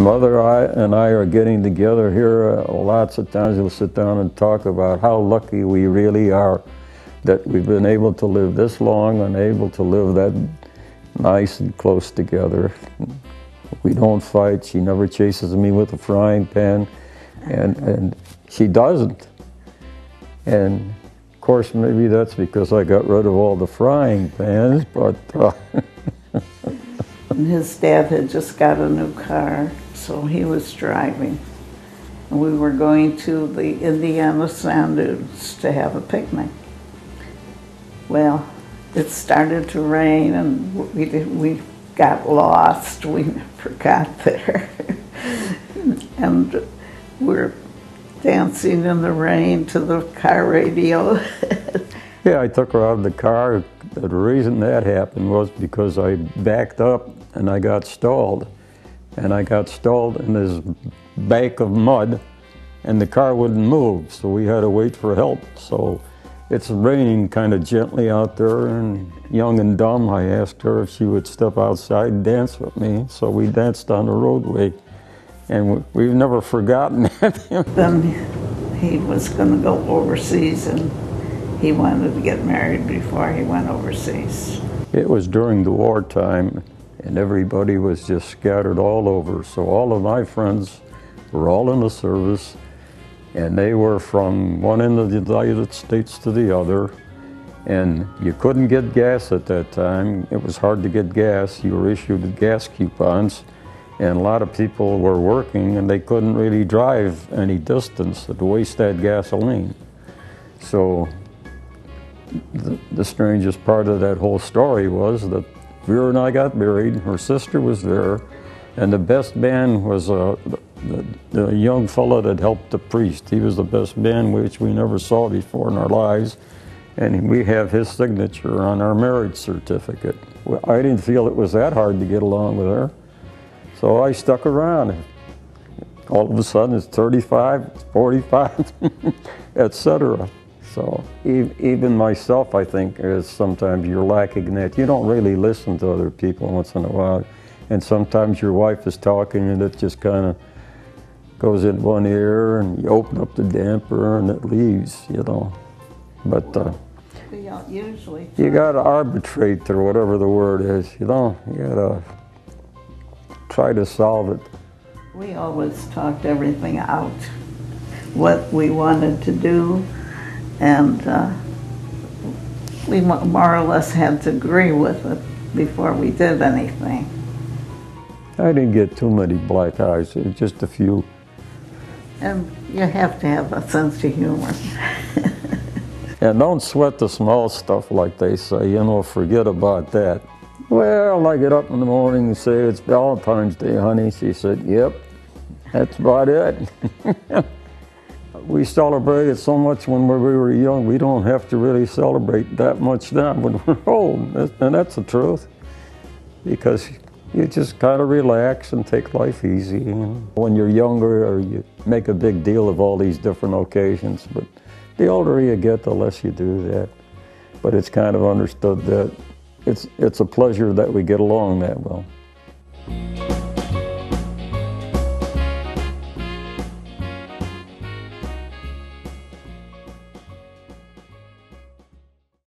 Mother and I are getting together here lots of times. We'll sit down and talk about how lucky we really are that we've been able to live this long and able to live that nice and close together. We don't fight. She never chases me with a frying pan, and she doesn't. And of course, maybe that's because I got rid of all the frying pans, but his dad had just got a new car, so he was driving. And we were going to the Indiana sand dunes to have a picnic. Well, it started to rain and we got lost. We never got there. And we're dancing in the rain to the car radio. yeah, I took her out of the car. The reason that happened was because I backed up and I got stalled. And I got stalled in this bank of mud and the car wouldn't move, so we had to wait for help. So it's raining kind of gently out there, and young and dumb, I asked her if she would step outside and dance with me. So we danced on the roadway, and we've never forgotten that. Then he was going to go overseas, and he wanted to get married before he went overseas. It was during the wartime, and everybody was just scattered all over. So all of my friends were all in the service, and they were from one end of the United States to the other. And you couldn't get gas at that time. It was hard to get gas. You were issued gas coupons, and a lot of people were working and they couldn't really drive any distance to waste that gasoline. So the strangest part of that whole story was that Vera and I got married, her sister was there, and the best man was the young fellow that helped the priest. He was the best man, which we never saw before in our lives, and we have his signature on our marriage certificate. Well, I didn't feel it was that hard to get along with her, so I stuck around. All of a sudden it's 35, it's 45, etc. So even myself, I think, is sometimes you're lacking that. You don't really listen to other people once in a while. And sometimes your wife is talking and it just kind of goes in one ear and you open up the damper and it leaves, you know. But usually you got to arbitrate, or whatever the word is, you know. You got to try to solve it. We always talked everything out, what we wanted to do. And we more or less had to agree with it before we did anything. I didn't get too many black eyes, just a few. And you have to have a sense of humor. And don't sweat the small stuff, like they say, you know, forget about that. Well, I get up in the morning and say, "It's Valentine's Day, honey." She said, "Yep, that's about it." We celebrated so much when we were young, we don't have to really celebrate that much now when we're old. And that's the truth, because you just kind of relax and take life easy. You know? When you're younger, or you make a big deal of all these different occasions, but the older you get, the less you do that. But it's kind of understood that it's a pleasure that we get along that well.